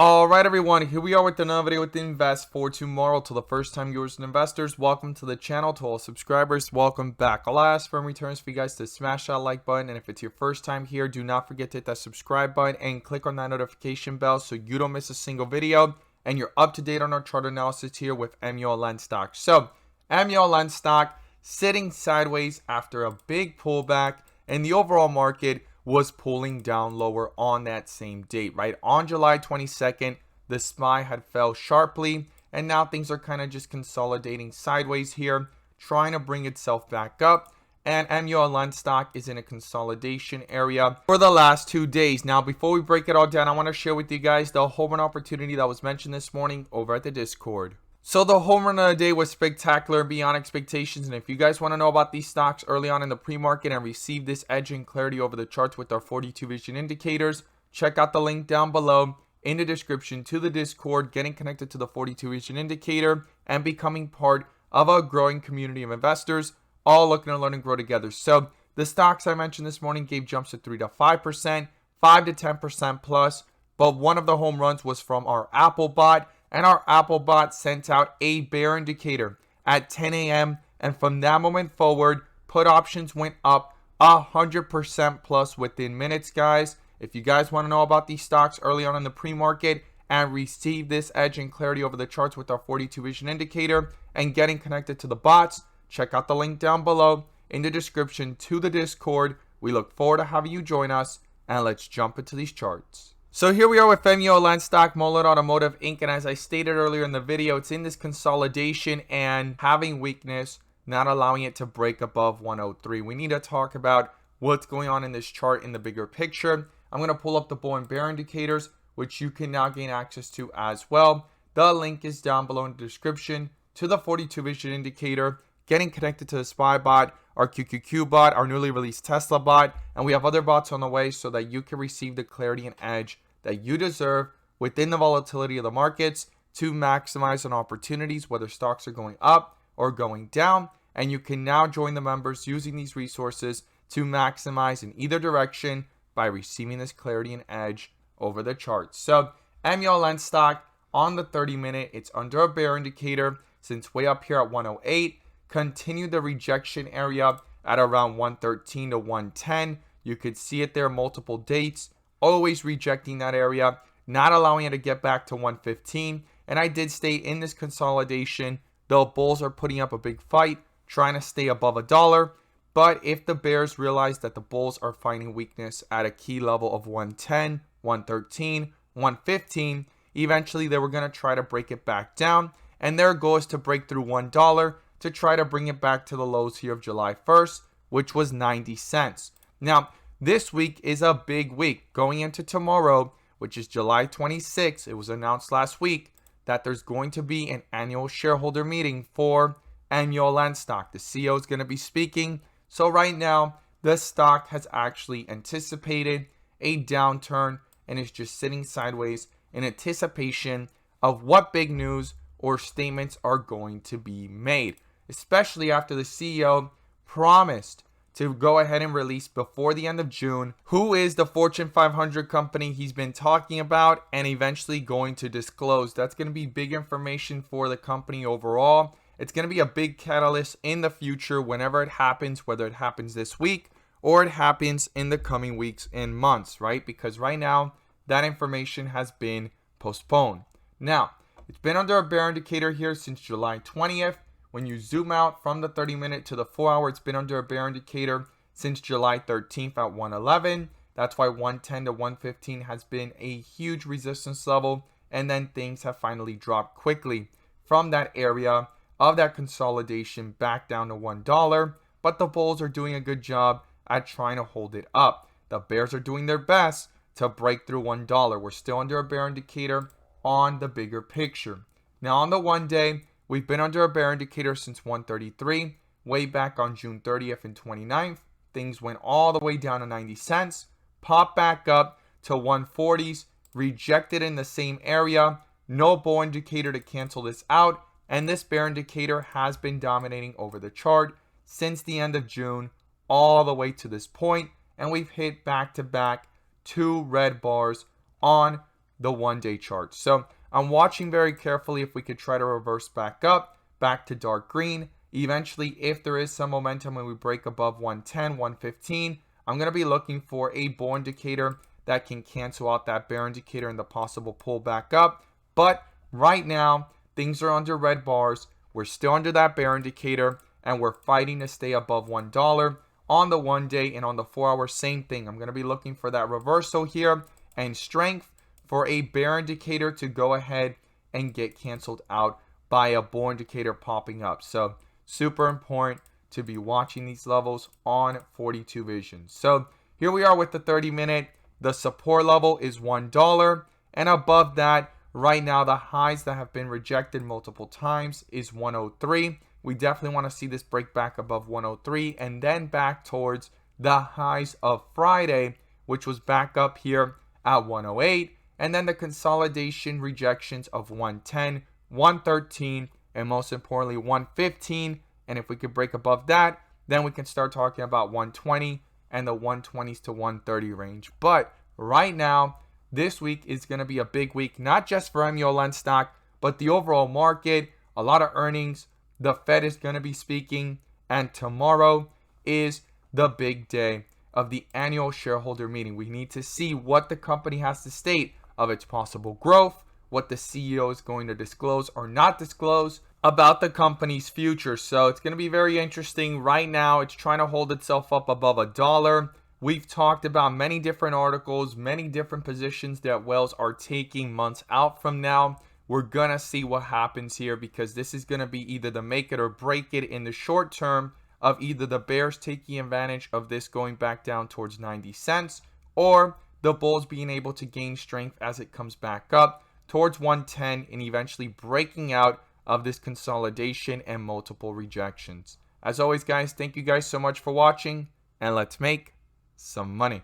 Alright everyone, here we are with another video with Invest for Tomorrow. To the first time viewers and investors, welcome to the channel. To all subscribers, welcome back. I'll ask for returns for you guys to smash that like button, and if it's your first time here, do not forget to hit that subscribe button and click on that notification bell so you don't miss a single video and you're up to date on our chart analysis here with SENS Stock. So SENS Stock sitting sideways after a big pullback, and the overall market was pulling down lower on that same date, right? On July 22nd, the SPY had fell sharply, and now things are kind of just consolidating sideways here, trying to bring itself back up. And SENS stock is in a consolidation area for the last 2 days. Now, before we break it all down, I want to share with you guys the home run opportunity that was mentioned this morning over at the Discord. So the home run of the day was spectacular and beyond expectations, and if you guys want to know about these stocks early on in the pre-market and receive this edge and clarity over the charts with our 42 vision indicators, check out the link down below in the description to the Discord, getting connected to the 42 vision indicator and becoming part of a growing community of investors, all looking to learn and grow together. So the stocks I mentioned this morning gave jumps of 3 to 5%, 5 to 10% plus, but one of the home runs was from our Apple bot. And our Apple bot sent out a bear indicator at 10 a.m. And from that moment forward, put options went up 100% plus within minutes, guys. If you guys want to know about these stocks early on in the pre-market and receive this edge and clarity over the charts with our 42 vision indicator and getting connected to the bots, check out the link down below in the description to the Discord. We look forward to having you join us, and let's jump into these charts. So here we are with SENS Stock, Muln Automotive Inc. And as I stated earlier in the video, it's in this consolidation and having weakness, not allowing it to break above 103. We need to talk about what's going on in this chart in the bigger picture. I'm going to pull up the bull and bear indicators, which you can now gain access to as well. The link is down below in the description to the 42 vision indicator, getting connected to the SPY bot, our QQQ bot, our newly released Tesla bot, and we have other bots on the way so that you can receive the clarity and edge that you deserve within the volatility of the markets to maximize on opportunities, whether stocks are going up or going down. And you can now join the members using these resources to maximize in either direction by receiving this clarity and edge over the charts. So SENS stock on the 30-minute, it's under a bear indicator since way up here at 108. Continued the rejection area at around 113 to 110. You could see it there multiple dates, always rejecting that area, not allowing it to get back to 115. And I did state in this consolidation, the bulls are putting up a big fight, trying to stay above $1. But if the bears realize that the bulls are finding weakness at a key level of 110, 113, 115, eventually they were going to try to break it back down. And their goal is to break through $1 to try to bring it back to the lows here of July 1st, which was 90 cents. Now, this week is a big week. Going into tomorrow, which is July 26th, it was announced last week that there's going to be an annual shareholder meeting for SENS Stock. The CEO is going to be speaking. So right now, the stock has actually anticipated a downturn and is just sitting sideways in anticipation of what big news or statements are going to be made, especially after the CEO promised to go ahead and release before the end of June who is the Fortune 500 company he's been talking about and eventually going to disclose. That's going to be big information for the company overall. It's going to be a big catalyst in the future whenever it happens, whether it happens this week or it happens in the coming weeks and months, right? Because right now, that information has been postponed. Now, it's been under a bear indicator here since July 20th. When you zoom out from the 30-minute to the 4-hour, it's been under a bear indicator since July 13th at 111. That's why 110 to 115 has been a huge resistance level. And then things have finally dropped quickly from that area of that consolidation back down to $1. But the bulls are doing a good job at trying to hold it up. The bears are doing their best to break through $1. We're still under a bear indicator on the bigger picture. Now on the 1 day, we've been under a bear indicator since 133, way back on June 30th and 29th. Things went all the way down to 90 cents, popped back up to 140s, rejected in the same area, no bull indicator to cancel this out, and this bear indicator has been dominating over the chart since the end of June all the way to this point, and we've hit back-to-back 2 red bars on the 1-day chart. So I'm watching very carefully if we could try to reverse back up, back to dark green. Eventually, if there is some momentum and we break above 110, 115, I'm going to be looking for a bull indicator that can cancel out that bear indicator and the possible pull back up. But right now, things are under red bars. We're still under that bear indicator, and we're fighting to stay above $1 on the 1-day, and on the 4-hour, same thing. I'm going to be looking for that reversal here and strength for a bear indicator to go ahead and get canceled out by a bull indicator popping up. So super important to be watching these levels on 42 vision. So here we are with the 30-minute. The support level is $1, and above that, right now, the highs that have been rejected multiple times is 103. We definitely want to see this break back above 103 and then back towards the highs of Friday, which was back up here at 108. And then the consolidation rejections of 110, 113, and most importantly, 115. And if we could break above that, then we can start talking about 120 and the 120s to 130 range. But right now, this week is going to be a big week, not just for MULN stock, but the overall market. A lot of earnings. The Fed is going to be speaking, and tomorrow is the big day of the annual shareholder meeting. We need to see what the company has to state of its possible growth, what the CEO is going to disclose or not disclose about the company's future. So it's going to be very interesting. Right now, it's trying to hold itself up above $1. We've talked about many different articles, many different positions that whales are taking months out from now. We're going to see what happens here, because this is going to be either the make it or break it in the short term of either the bears taking advantage of this going back down towards 90 cents or the bulls being able to gain strength as it comes back up towards 110 and eventually breaking out of this consolidation and multiple rejections. As always, guys, thank you guys so much for watching, and let's make some money.